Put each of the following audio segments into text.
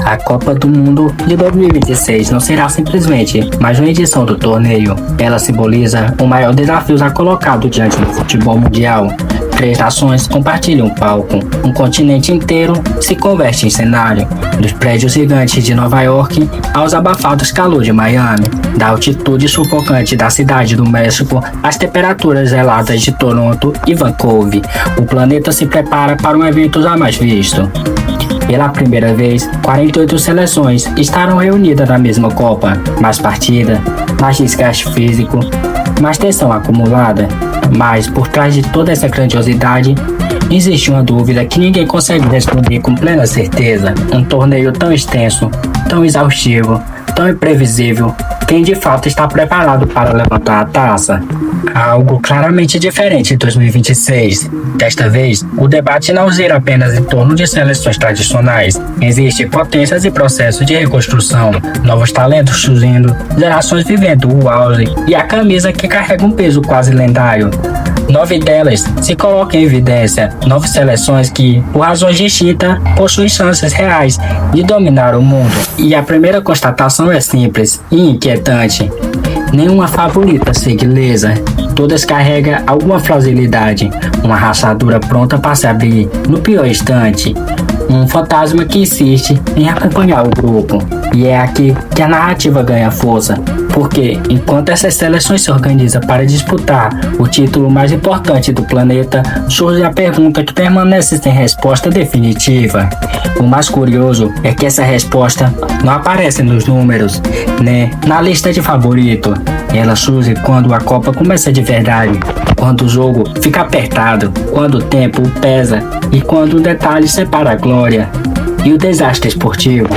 A Copa do Mundo de 2026 não será simplesmente mais uma edição do torneio. Ela simboliza o maior desafio já colocado diante do futebol mundial. 3 nações compartilham um palco. Um continente inteiro se converte em cenário. Dos prédios gigantes de Nova York aos abafados calor de Miami. Da altitude sufocante da cidade do México às temperaturas geladas de Toronto e Vancouver. O planeta se prepara para um evento jamais visto. Pela primeira vez, 48 seleções estarão reunidas na mesma Copa. Mais partida, mais desgaste físico, mais tensão acumulada. Mas, por trás de toda essa grandiosidade, existe uma dúvida que ninguém consegue responder com plena certeza. Um torneio tão extenso, tão exaustivo, tão imprevisível, quem de fato está preparado para levantar a taça? Algo claramente diferente em 2026. Desta vez, o debate não gira apenas em torno de seleções tradicionais. Existem potências e processos de reconstrução, novos talentos surgindo, gerações vivendo o auge e a camisa que carrega um peso quase lendário. 9 delas se colocam em evidência, 9 seleções que, por razões distintas, possuem chances reais de dominar o mundo. E a primeira constatação é simples e inquietante. Nenhuma favorita segue ilesa, todas carregam alguma fragilidade, uma rachadura pronta para se abrir no pior instante. Um fantasma que insiste em acompanhar o grupo. E é aqui que a narrativa ganha força, porque enquanto essas seleções se organizam para disputar o título mais importante do planeta, surge a pergunta que permanece sem resposta definitiva. O mais curioso é que essa resposta não aparece nos números, nem na lista de favorito. Ela surge quando a Copa começa de verdade, quando o jogo fica apertado, quando o tempo pesa e quando o detalhe separa a glória e o desastre esportivo.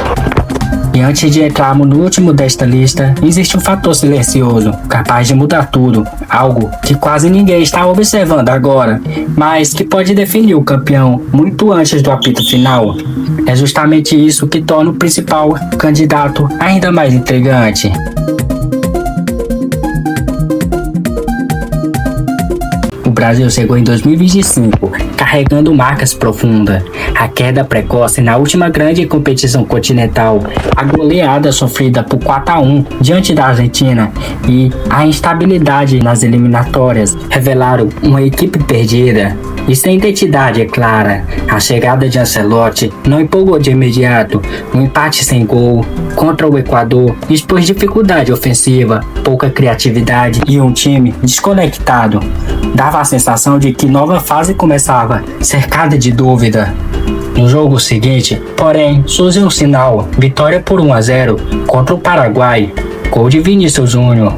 E antes de entrarmos no último desta lista, existe um fator silencioso, capaz de mudar tudo, algo que quase ninguém está observando agora, mas que pode definir o campeão muito antes do apito final. É justamente isso que torna o principal candidato ainda mais intrigante. O Brasil chegou em 2025, carregando marcas profundas. A queda precoce na última grande competição continental, a goleada sofrida por 4-1 diante da Argentina e a instabilidade nas eliminatórias revelaram uma equipe perdida e sem identidade clara. A chegada de Ancelotti não empolgou de imediato. Um empate sem gol contra o Equador expôs dificuldade ofensiva, pouca criatividade e um time desconectado. Dava a sensação de que nova fase começava, cercada de dúvida. No jogo seguinte, porém, surgiu um sinal: vitória por 1-0 contra o Paraguai, gol de Vinícius Júnior.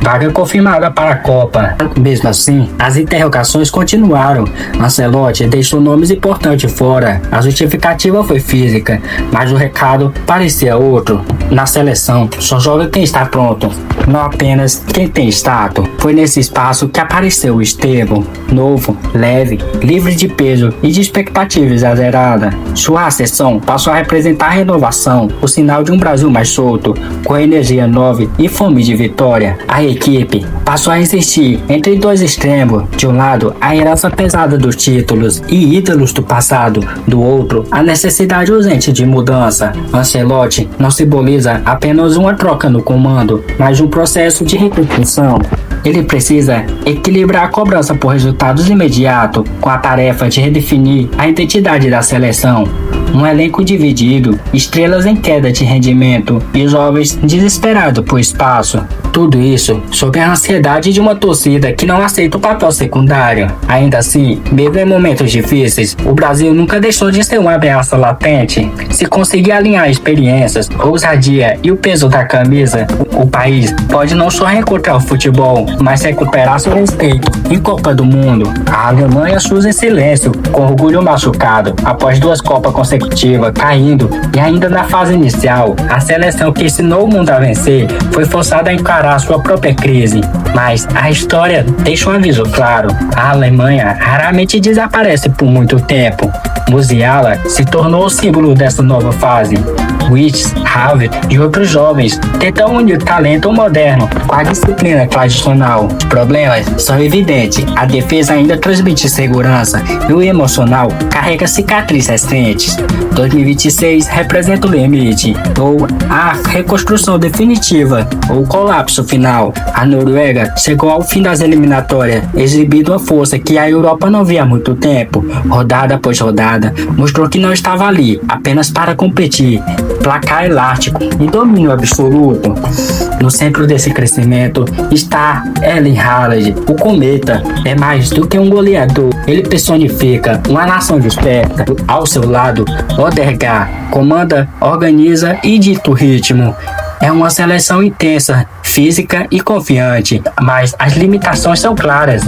Vaga confirmada para a Copa. Mesmo assim, as interrogações continuaram. Ancelotti deixou nomes importantes fora. A justificativa foi física, mas o recado parecia outro. Na seleção, só joga quem está pronto, não apenas quem tem status. Foi nesse espaço que apareceu o Estevão, novo, leve, livre de peso e de expectativa exagerada. Sua ascensão passou a representar a renovação, o sinal de um Brasil mais solto, com energia nova e fome de vitória. A equipe passou a insistir entre dois extremos: de um lado, a herança pesada dos títulos e ídolos do passado, do outro, a necessidade urgente de mudança. Ancelotti não simboliza apenas uma troca no comando, mas um processo de reconstrução. Ele precisa equilibrar a cobrança por resultados imediatos com a tarefa de redefinir a identidade da seleção. Um elenco dividido, estrelas em queda de rendimento e jovens desesperados por espaço. Tudo isso sob a ansiedade de uma torcida que não aceita o papel secundário. Ainda assim, mesmo em momentos difíceis, o Brasil nunca deixou de ser uma ameaça latente. Se conseguir alinhar experiências, ousadia e o peso da camisa, o país pode não só reencontrar o futebol, mas recuperar seu respeito em Copa do Mundo. A Alemanha surge em silêncio, com orgulho machucado, após 2 Copas consecutivas, caindo, e ainda na fase inicial, a seleção que ensinou o mundo a vencer foi forçada a encarar sua própria crise. Mas a história deixa um aviso claro: a Alemanha raramente desaparece por muito tempo. Musiala se tornou o símbolo dessa nova fase. Wits, Harvey e outros jovens tentam unir o talento moderno com a disciplina tradicional. Os problemas são evidentes, a defesa ainda transmite segurança e o emocional carrega cicatrizes recentes. 2026 representa o limite, ou a reconstrução definitiva, ou o colapso final. A Noruega chegou ao fim das eliminatórias, exibindo uma força que a Europa não via há muito tempo. Rodada após rodada, mostrou que não estava ali apenas para competir. Placar elástico e domínio absoluto. No centro desse crescimento está Erling Haaland, o cometa. É mais do que um goleador, ele personifica uma nação desperta. Ao seu lado, Odegaard comanda, organiza e dita o ritmo. É uma seleção intensa, física e confiante, mas as limitações são claras.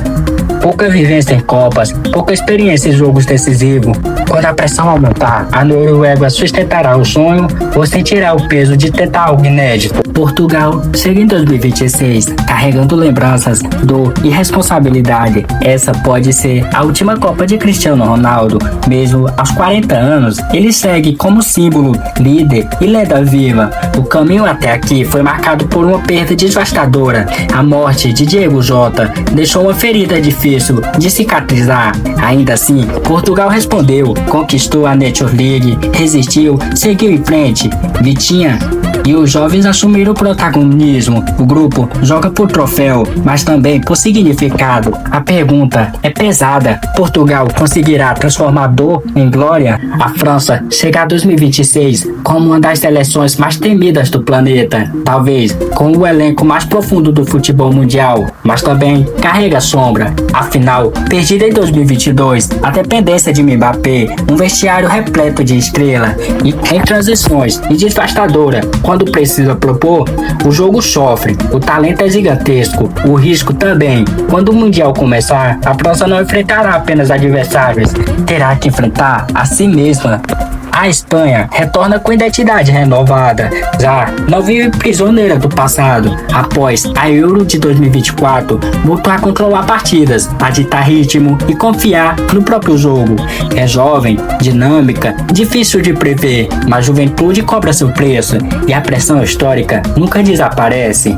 Pouca vivência em Copas, pouca experiência em jogos decisivos. Quando a pressão aumentar, a Noruega sustentará o sonho ou sentirá o peso de tentar algo inédito. Portugal chega em 2026, carregando lembranças, dor e responsabilidade. Essa pode ser a última Copa de Cristiano Ronaldo. Mesmo aos 40 anos, ele segue como símbolo, líder e lenda viva. O caminho até aqui foi marcado por uma perda devastadora. A morte de Diego Jota deixou uma ferida difícil de cicatrizar. Ainda assim, Portugal respondeu, conquistou a Nations League, resistiu, seguiu em frente. Vitinha e os jovens assumiram o protagonismo. O grupo joga por troféu, mas também por significado. A pergunta é pesada. Portugal conseguirá transformar dor em glória? A França chega a 2026 como uma das seleções mais temidas do planeta. Talvez com o elenco mais profundo do futebol mundial, mas também carrega sombra. Afinal, perdida em 2022, a dependência de Mbappé, um vestiário repleto de estrela e em transições e devastadora. Quando precisa propor, o jogo sofre, o talento é gigantesco, o risco também. Quando o Mundial começar, a França não enfrentará apenas adversários, terá que enfrentar a si mesma. A Espanha retorna com identidade renovada, já não vive prisioneira do passado. Após a Euro de 2024, voltou a controlar partidas, a ditar ritmo e confiar no próprio jogo. É jovem, dinâmica, difícil de prever, mas a juventude cobra seu preço e a pressão histórica nunca desaparece.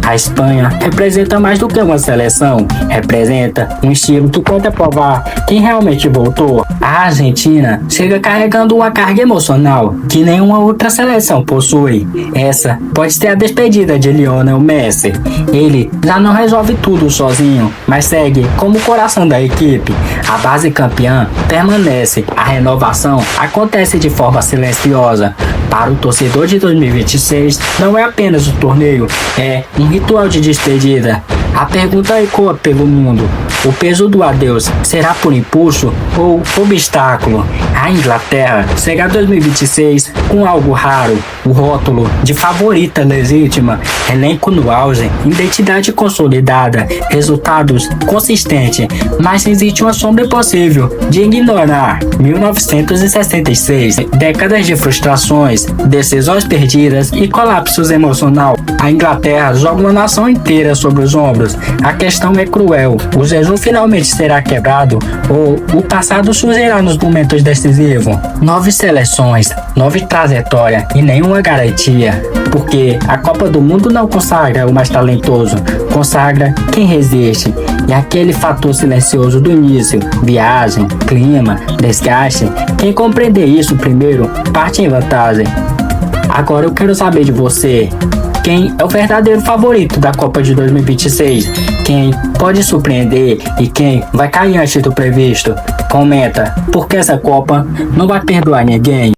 A Espanha representa mais do que uma seleção, representa um estilo que pode provar quem realmente voltou. A Argentina chega carregando uma carga emocional que nenhuma outra seleção possui. Essa pode ser a despedida de Lionel Messi. Ele já não resolve tudo sozinho, mas segue como o coração da equipe. A base campeã permanece, a renovação acontece de forma silenciosa. Para o torcedor de 2026, não é apenas o torneio, é um ritual de despedida. A pergunta ecoa pelo mundo. O peso do adeus será por impulso ou obstáculo? A Inglaterra chega a 2026 com algo raro, o rótulo de favorita legítima, elenco no auge, identidade consolidada, resultados consistentes, mas existe uma sombra impossível de ignorar. 1966, décadas de frustrações, decisões perdidas e colapsos emocional. A Inglaterra joga uma nação inteira sobre os ombros. A questão é cruel. O jejum finalmente será quebrado ou o passado surgirá nos momentos decisivos? 9 seleções, 9 trajetórias e nenhuma garantia. Porque a Copa do Mundo não consagra o mais talentoso, consagra quem resiste. E aquele fator silencioso do início, viagem, clima, desgaste, quem compreender isso primeiro parte em vantagem. Agora eu quero saber de você. Quem é o verdadeiro favorito da Copa de 2026? Quem pode surpreender e quem vai cair antes do previsto? Comenta, porque essa Copa não vai perdoar ninguém.